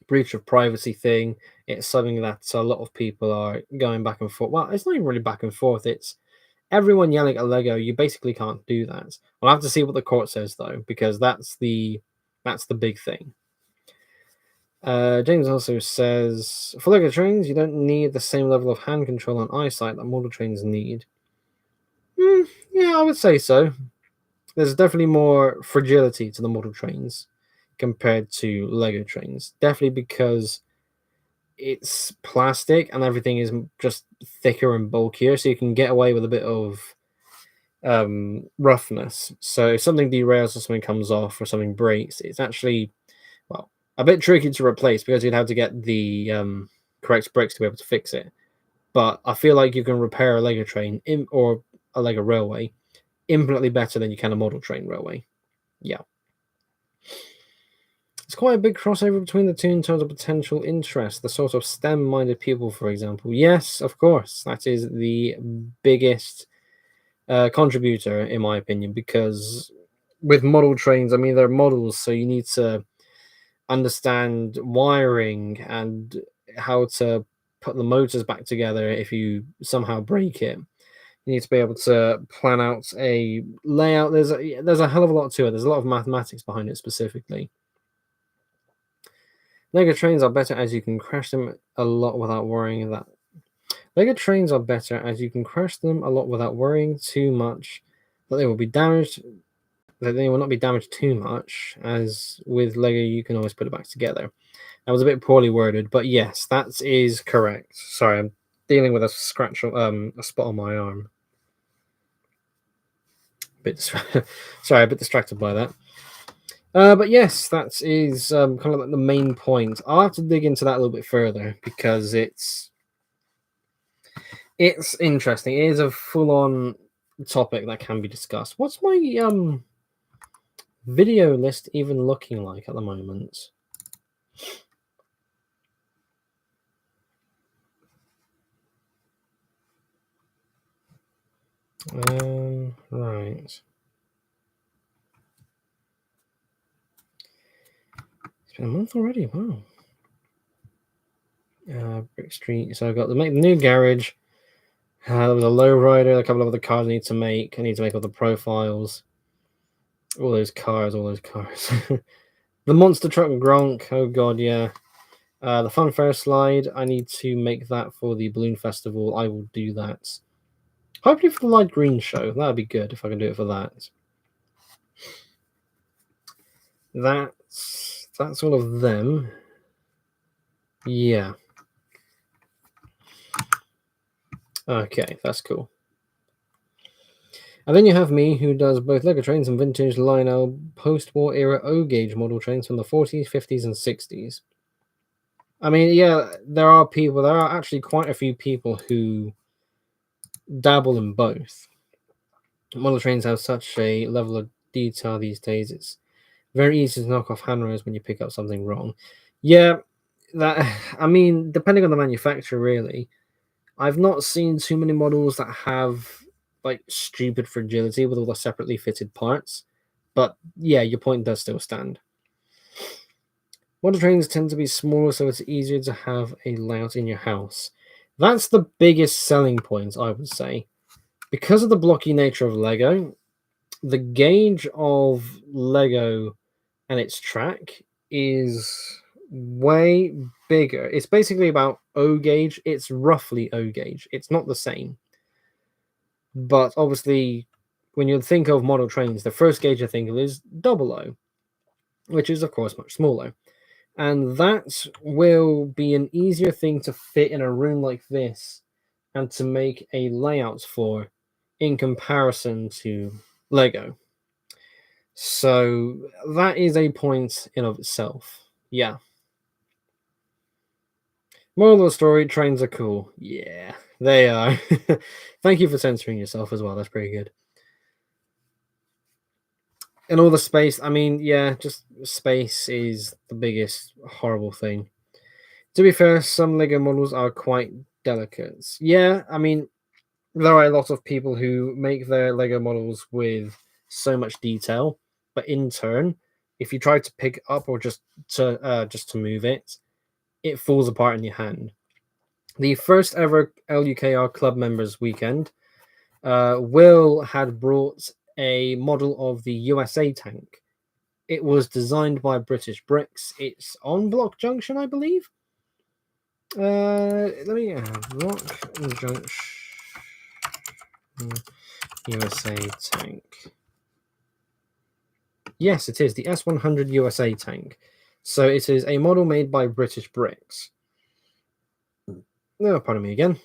breach of privacy thing, it's something that a lot of people are going back and forth. Well, it's not even really back and forth. It's everyone yelling at Lego. You basically can't do that. We'll have to see what the court says though, because that's the big thing. James also says for Lego trains, you don't need the same level of hand control and eyesight that model trains need. Yeah, I would say so. There's definitely more fragility to the model trains compared to Lego trains. Definitely because it's plastic and everything is just thicker and bulkier, so you can get away with a bit of roughness. So if something derails or something comes off or something breaks, it's actually a bit tricky to replace because you'd have to get the correct bricks to be able to fix it. But I feel like you can repair a Lego train or a Lego railway infinitely better than you can a model train railway. Yeah. It's quite a big crossover between the two in terms of potential interest. The sort of STEM-minded people, for example. Yes, of course. That is the biggest contributor, in my opinion, because with model trains, I mean, they're models, so you need to understand wiring and how to put the motors back together if you somehow break it. You need to be able to plan out a layout. There's a hell of a lot to it. There's a lot of mathematics behind it specifically. Lego trains are better as you can crash them a lot without worrying that. Lego trains are better as you can crash them a lot without worrying too much that they will be damaged. That they will not be damaged too much, as with Lego you can always put it back together. That was a bit poorly worded, but yes, that is correct. Sorry, I'm dealing with a scratch, a spot on my arm. Sorry, a bit distracted by that. But yes, that is kind of like the main point. I'll have to dig into that a little bit further because it's interesting. It is a full-on topic that can be discussed. What's my video list even looking like at the moment? Right. It's been a month already. Wow. Brick Street. So I've got to make the new garage. There was a lowrider, a couple of other cars I need to make. I need to make all the profiles. All those cars. The monster truck Gronk. Oh god, yeah. The funfair slide. I need to make that for the balloon festival. I will do that. Hopefully for the light green show. That'd be good if I can do it for that. That's all of them. Yeah. Okay, that's cool. And then you have me, who does both Lego trains and vintage Lionel post-war era O-gauge model trains from the 40s, 50s, and 60s. I mean, yeah, there are actually quite a few people who dabble in both. Model trains have such a level of detail these days, it's very easy to knock off handrails when you pick up something wrong. Yeah, I mean, depending on the manufacturer, really. I've not seen too many models that have like stupid fragility with all the separately fitted parts. But yeah, your point does still stand. Model trains tend to be smaller, so it's easier to have a layout in your house. That's the biggest selling point, I would say. Because of the blocky nature of Lego, the gauge of Lego and its track is way bigger. It's basically about O gauge. It's roughly O gauge. It's not the same. But obviously, when you think of model trains, the first gauge I think of is double O, which is, of course, much smaller. And that will be an easier thing to fit in a room like this and to make a layout for in comparison to Lego. So that is a point in of itself. Yeah. Moral of the story, trains are cool. Yeah, they are. Thank you for censoring yourself as well. That's pretty good. And all the space, I mean, yeah, just space is the biggest horrible thing. To be fair, some Lego models are quite delicate. Yeah, I mean, there are a lot of people who make their Lego models with so much detail, but in turn, if you try to pick it up or just to move it, it falls apart in your hand. The first ever LUKR club members weekend, Will had brought a model of the USA tank. It was designed by British Bricks. It's on Block Junction, I believe. Let me Block Junction USA tank. Yes, it is the S100 USA tank. So it is a model made by British Bricks. No, pardon me again.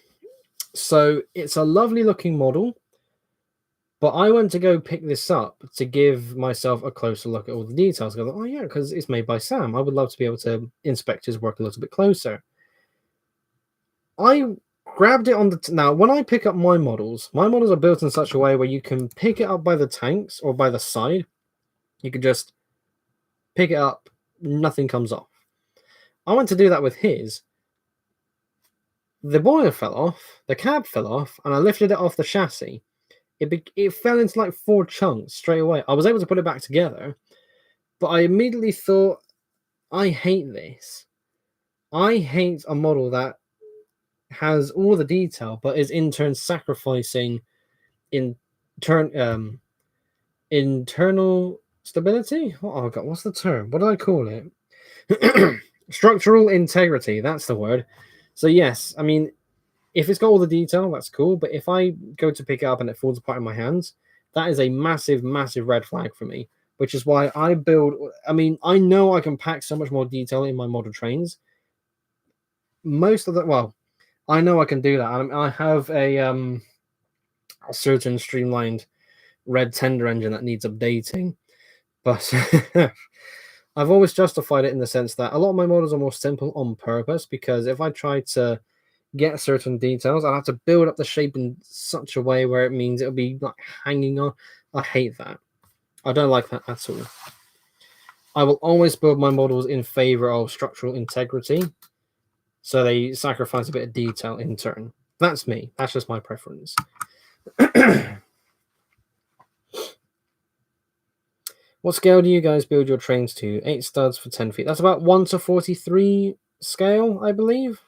So it's a lovely looking model, but I went to go pick this up to give myself a closer look at all the details. I go, oh yeah, because it's made by Sam. I would love to be able to inspect his work a little bit closer. I grabbed it on the now when I pick up my models are built in such a way where you can pick it up by the tanks or by the side. You can just pick it up, nothing comes off. I went to do that with his. The boiler fell off, the cab fell off, and I lifted it off the chassis. It fell into like 4 chunks straight away. I was able to put it back together, but I immediately thought, I hate this. I hate a model that has all the detail, but is in turn sacrificing internal stability. Oh god, what's the term? What do I call it? Structural integrity. That's the word. So yes, I mean, if it's got all the detail, that's cool. But if I go to pick it up and it falls apart in my hands, that is a massive, massive red flag for me. Which is why I build. I mean, I know I can pack so much more detail in my model trains. Most of the I know I can do that. I have a certain streamlined red tender engine that needs updating, but I've always justified it in the sense that a lot of my models are more simple on purpose, because if I try to get certain details, I'll have to build up the shape in such a way where it means it'll be like hanging on. I hate that. I don't like that at all. I will always build my models in favor of structural integrity, so they sacrifice a bit of detail in turn. That's me. That's just my preference. What scale do you guys build your trains to? 8 studs for 10 feet. That's about 1:43 scale, I believe.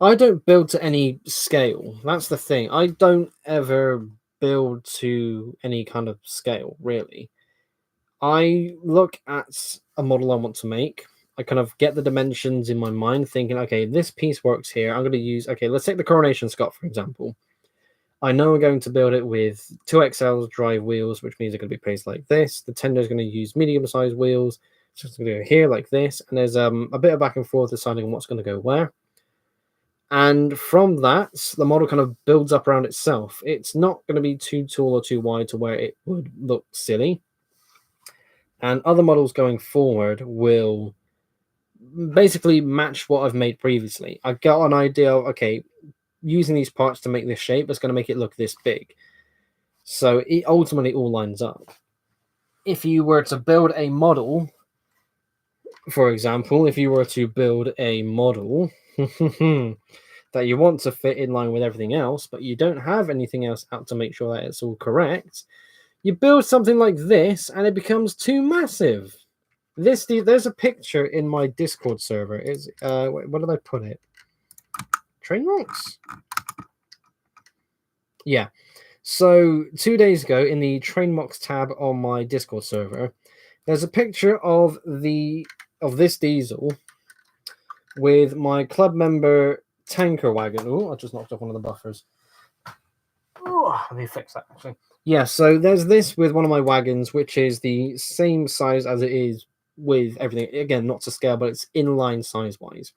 I don't build to any scale. That's the thing. I don't ever build to any kind of scale, really. I look at a model I want to make. I kind of get the dimensions in my mind, thinking, okay, this piece works here. I'm going to use, okay, let's take the Coronation Scott, for example. I know we're going to build it with 2XL drive wheels, which means they're going to be placed like this. The tender is going to use medium-sized wheels. So it's going to go here like this. And there's a bit of back and forth deciding on what's going to go where. And from that, the model kind of builds up around itself. It's not going to be too tall or too wide to where it would look silly. And other models going forward will basically match what I've made previously. I've got an idea of, okay, using these parts to make this shape is going to make it look this big. So it ultimately all lines up. If you were to build a model, for example, if you were to build a model that you want to fit in line with everything else, but you don't have anything else out to make sure that it's all correct, you build something like this and it becomes too massive. There's a picture in my Discord server. Is where did I put it? Train rocks? Yeah. So 2 days ago in the Train Mox tab on my Discord server, there's a picture of this diesel with my club member tanker wagon. Oh, I just knocked off one of the buffers. Oh, let me fix that actually. Yeah, so there's this with one of my wagons, which is the same size as it is with everything. Again, not to scale, but it's inline size-wise.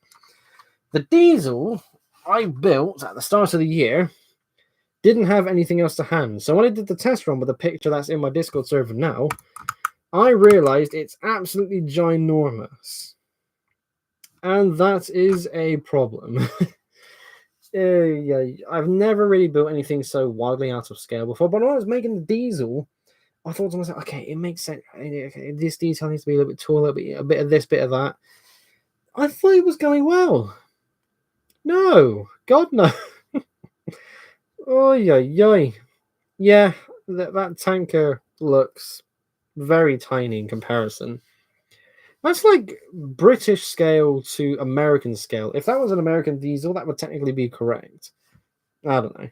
The diesel I built at the start of the year didn't have anything else to hand. So when I did the test run with the picture that's in my Discord server now, I realized it's absolutely ginormous. And that is a problem. Yeah, I've never really built anything so wildly out of scale before. But when I was making the diesel, I thought to myself, okay, it makes sense. Okay, this detail needs to be a little bit taller, a bit of this, bit of that. I thought it was going well. No, God no. Oh yeah. Yeah, that tanker looks very tiny in comparison. That's like British scale to American scale. If that was an American diesel, that would technically be correct. I don't know.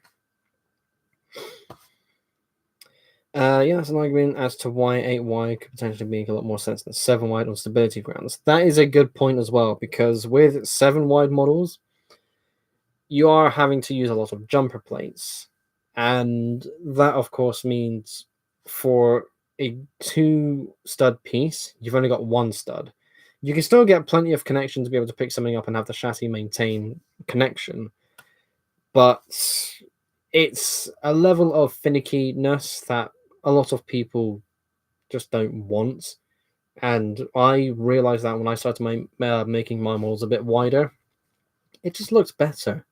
Yeah, that's an argument as to why 8 wide could potentially make a lot more sense than 7 wide on stability grounds. That is a good point as well, because with 7 wide models, you are having to use a lot of jumper plates. And that, of course, means for a 2 stud piece, you've only got 1 stud. You can still get plenty of connection to be able to pick something up and have the chassis maintain connection, but it's a level of finickiness that a lot of people just don't want. And I realized that when I started making my models a bit wider, it just looks better.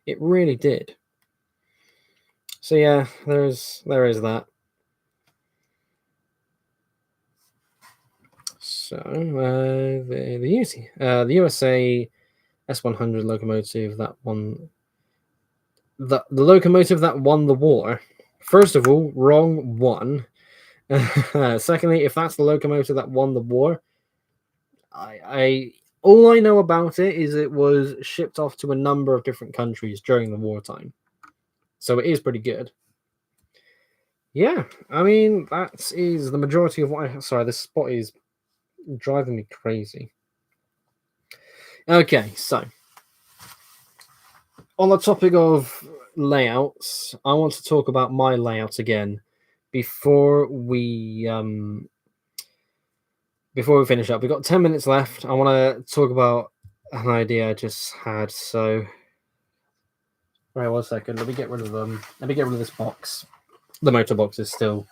It really did. So yeah, there is that. So the USA S100 locomotive that won the locomotive that won the war. First of all, wrong one. Secondly, if that's the locomotive that won the war, I all I know about it is it was shipped off to a number of different countries during the wartime, so it is pretty good. Yeah, I mean that is the majority of what I. Sorry, this spot is driving me crazy. Okay, so on the topic of layouts, I want to talk about my layout again before we finish up. We've got 10 minutes left. I want to talk about an idea I just had. So, right, 1 second. Let me get rid of them. Let me get rid of this box. The motor box is still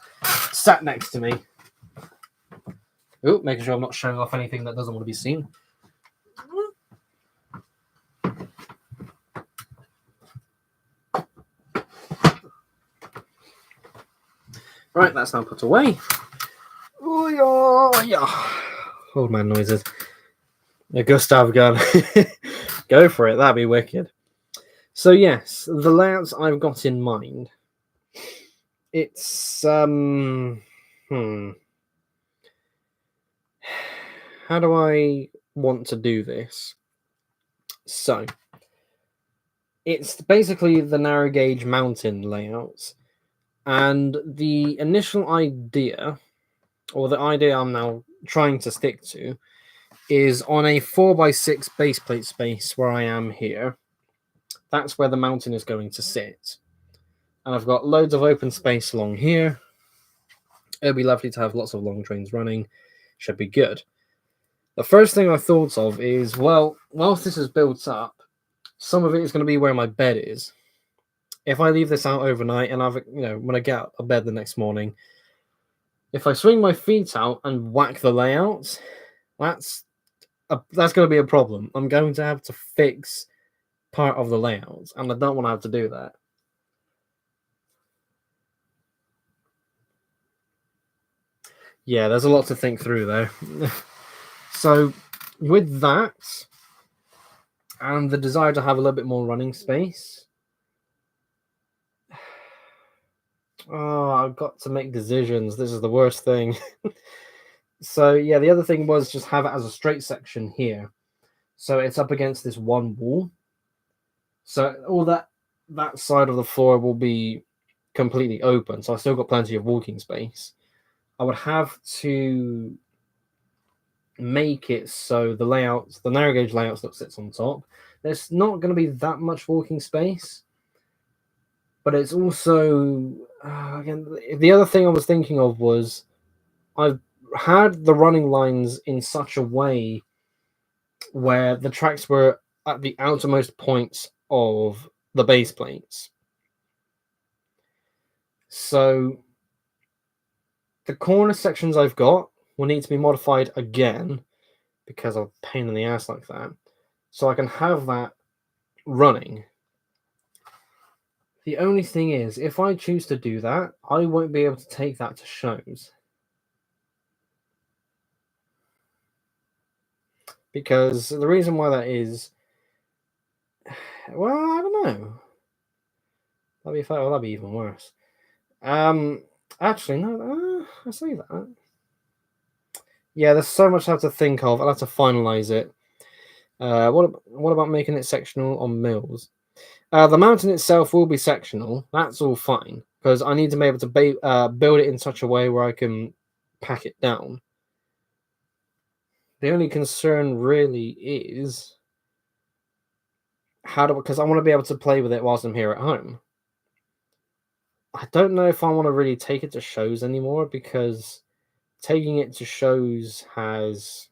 sat next to me. Oh, making sure I'm not showing off anything that doesn't want to be seen. Right, that's now put away. Oh yeah. Old man noises. A Gustav gun. Go for it. That'd be wicked. So yes, the layouts I've got in mind. It's how do I want to do this? So it's basically the narrow gauge mountain layouts, and the initial idea, or the idea I'm now trying to stick to, is on a 4x6 base plate space where I am here. That's where the mountain is going to sit. And I've got loads of open space along here. It'll be lovely to have lots of long trains running. Should be good. The first thing I thought of is, well, whilst this is built up, some of it is going to be where my bed is. If I leave this out overnight and when I get out of bed the next morning, if I swing my feet out and whack the layout, that's going to be a problem. I'm going to have to fix part of the layout, and I don't want to have to do that. Yeah, there's a lot to think through there. So with that, and the desire to have a little bit more running space. Oh, I've got to make decisions. This is the worst thing. So yeah, the other thing was just have it as a straight section here. So it's up against this one wall. So all that side of the floor will be completely open. So I still got plenty of walking space. I would have to make it so the narrow gauge layout that sits on top. There's not going to be that much walking space, but it's also again, the other thing I was thinking of was I've had the running lines in such a way where the tracks were at the outermost points of the base plates. So the corner sections I've got will need to be modified again because of pain in the ass like that. So I can have that running. The only thing is, if I choose to do that, I won't be able to take that to shows. Because the reason why that is, well, I don't know. That'd be even worse. Actually, no, I say that. Yeah, there's so much I have to think of. I'll have to finalize it. What about making it sectional on mills? The mountain itself will be sectional. That's all fine because I need to be able to build it in such a way where I can pack it down. The only concern really is because I want to be able to play with it whilst I'm here at home. I don't know if I want to really take it to shows anymore because taking it to shows has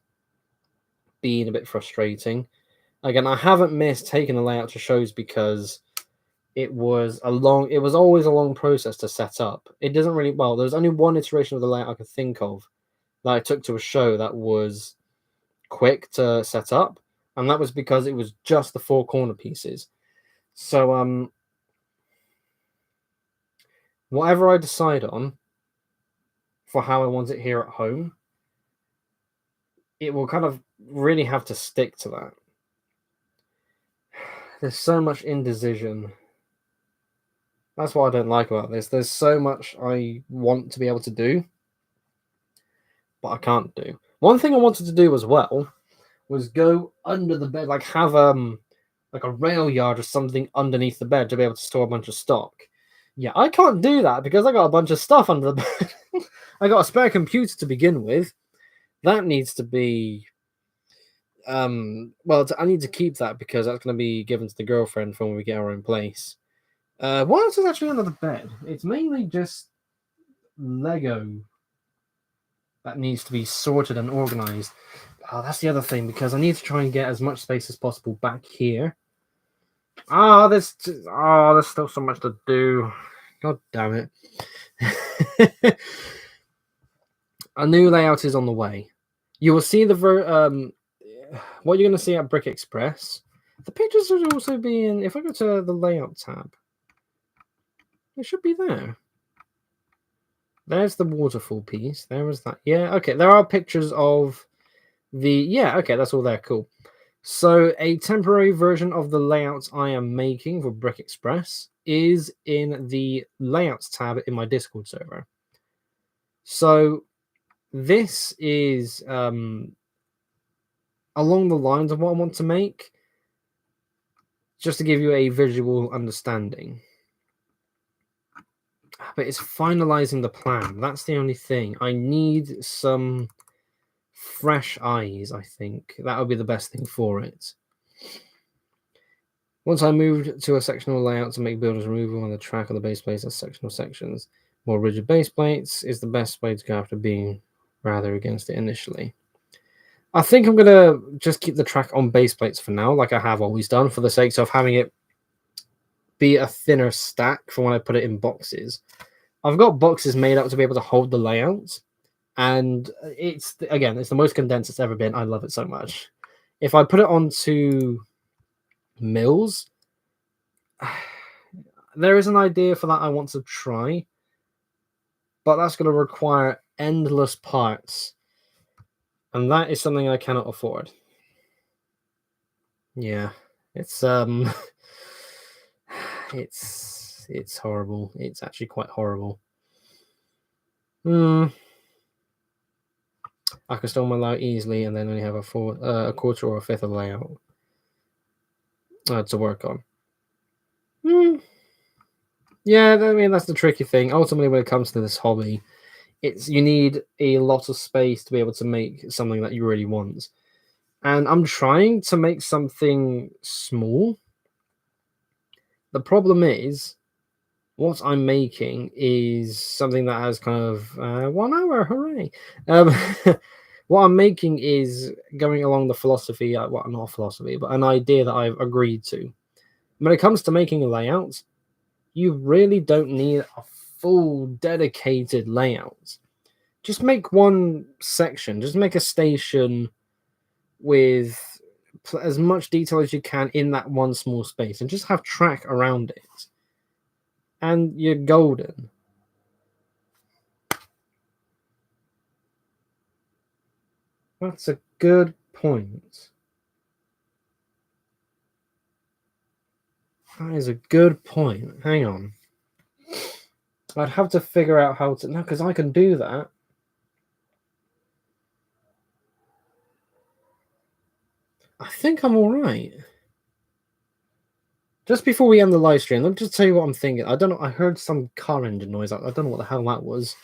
been a bit frustrating. Again, I haven't missed taking the layout to shows because it was always a long process to set up. It doesn't really, well, there's only one iteration of the layout I could think of that I took to a show that was quick to set up, and that was because it was just the 4 corner pieces. So whatever I decide on for how I want it here at home, it will kind of really have to stick to that. There's so much indecision. That's what I don't like about this. There's so much I want to be able to do, but I can't do. One thing I wanted to do as well was go under the bed, like have like a rail yard or something underneath the bed to be able to store a bunch of stock. Yeah, I can't do that because I got a bunch of stuff under the bed. I got a spare computer to begin with. That needs to be well, I need to keep that because that's going to be given to the girlfriend for when we get our own place. What else is actually under the bed? It's mainly just Lego that needs to be sorted and organized. Oh, that's the other thing because I need to try and get as much space as possible back here. There's still so much to do. God damn it. A new layout is on the way. You will see what you're going to see at Brick Express. The pictures should also be in, if I go to the layout tab, it should be there. There's the waterfall piece. There is that. Yeah, okay. There are pictures of okay, that's all there. Cool. So a temporary version of the layout I am making for Brick Express is in the layouts tab in my Discord server. So this is along the lines of what I want to make, just to give you a visual understanding. But it's finalizing the plan. That's the only thing. I need some fresh eyes, I think. That would be the best thing for it. Once I moved to a sectional layout to make builders removable on the track of the base plates as sectional sections, more rigid base plates is the best way to go after being rather against it initially. I think I'm going to just keep the track on base plates for now, like I have always done, for the sake of having it be a thinner stack for when I put it in boxes. I've got boxes made up to be able to hold the layouts, and it's the most condensed it's ever been. I love it so much. If I put it onto mills, there is an idea for that I want to try, but that's going to require endless parts, and that is something I cannot afford. Yeah, It's it's horrible. It's actually quite horrible. I could store my layout easily and then only have a quarter or a fifth of the layout to work on. Yeah, I mean that's the tricky thing. Ultimately, when it comes to this hobby, you need a lot of space to be able to make something that you really want. And I'm trying to make something small. The problem is, what I'm making is something that has kind of 1 hour. Hooray! Um, what I'm making is going along the philosophy, well, not philosophy, but an idea that I've agreed to. When it comes to making a layout, you really don't need a full dedicated layout. Just make one section, just make a station with as much detail as you can in that one small space and just have track around it. And you're golden. That's a good point. That is a good point. Hang on. I'd have to figure out how to... No, because I can do that. I think I'm all right. Just before we end the live stream, let me just tell you what I'm thinking. I don't know. I heard some car engine noise. I don't know what the hell that was.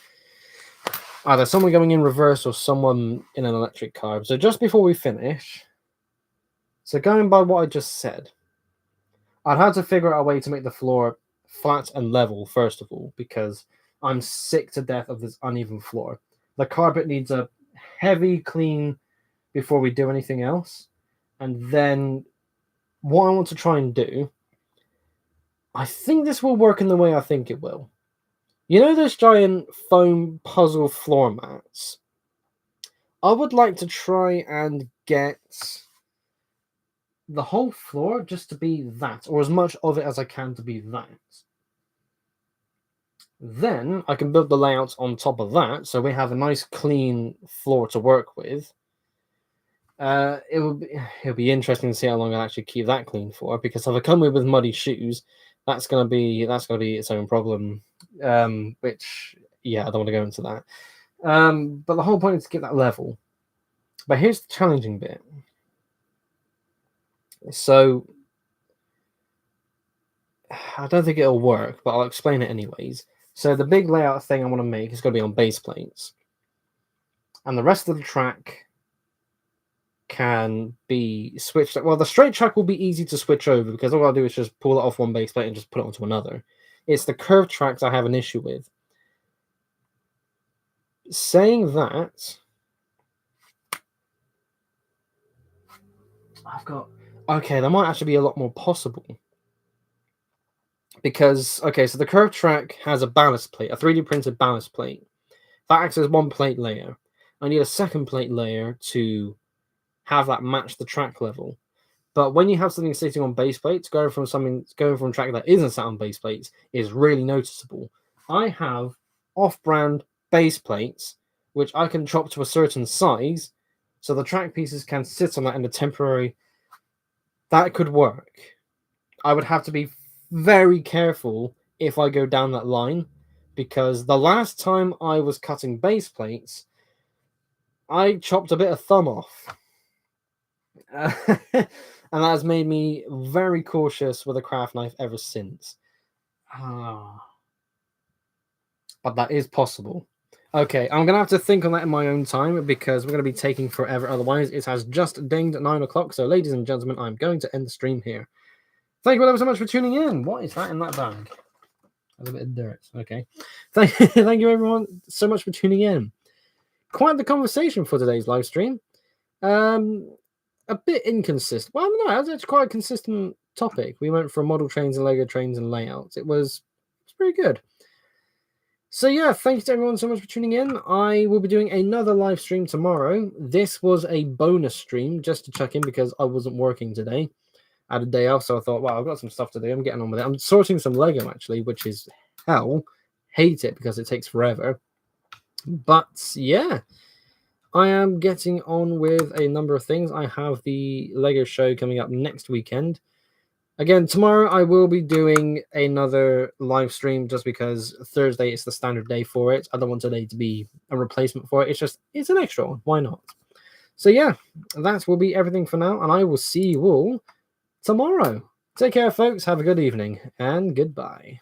Either someone going in reverse or someone in an electric car. So just before we finish... So going by what I just said, I'd have to figure out a way to make the floor flat and level, first of all, because I'm sick to death of this uneven floor. The carpet needs a heavy clean before we do anything else. And then what I want to try and do, I think this will work in the way I think it will. You know those giant foam puzzle floor mats? I would like to try and get the whole floor just to be that, or as much of it as I can to be that. Then I can build the layout on top of that, so we have a nice clean floor to work with. It'll be interesting to see how long I actually keep that clean for, because if I come with muddy shoes, that's gonna be its own problem. Which I don't want to go into that. But the whole point is to get that level. But here's the challenging bit. So I don't think it'll work, but I'll explain it anyways. So the big layout thing I want to make is going to be on base plates. And the rest of the track can be switched. Well, the straight track will be easy to switch over because all I'll do is just pull it off one base plate and just put it onto another. It's the curved tracks I have an issue with. Saying that, there might actually be a lot more possible. Because, so the curved track has a ballast plate, a 3D printed ballast plate. That acts as one plate layer. I need a second plate layer to have that match the track level. But when you have something sitting on base plates, going from a track that isn't sat on base plates is really noticeable. I have off-brand base plates, which I can chop to a certain size, so the track pieces can sit on that in a temporary... That could work. I would have to be very careful if I go down that line, because the last time I was cutting base plates, I chopped a bit of thumb off. And that has made me very cautious with a craft knife ever since. But that is possible. Okay, I'm going to have to think on that in my own time because we're going to be taking forever. Otherwise, it has just dinged 9 o'clock. So, ladies and gentlemen, I'm going to end the stream here. Thank you ever so much for tuning in. What is that in that bag? That's a bit of dirt. Okay. Thank you everyone so much for tuning in. Quite the conversation for today's live stream. A bit inconsistent. Well, no, it's quite a consistent topic. We went from model trains and Lego trains and layouts. It's pretty good. So yeah, thanks to everyone so much for tuning in. I will be doing another live stream tomorrow. This was a bonus stream just to check in because I wasn't working today. I had a day off, so I thought, wow, I've got some stuff to do. I'm getting on with it. I'm sorting some Lego, actually, which is hell. Hate it because it takes forever. But, yeah. I am getting on with a number of things. I have the Lego show coming up next weekend. Again, tomorrow I will be doing another live stream just because Thursday is the standard day for it. I don't want today to be a replacement for it. It's an extra one. Why not? So yeah, that will be everything for now, and I will see you all tomorrow. Take care, folks. Have a good evening, and goodbye.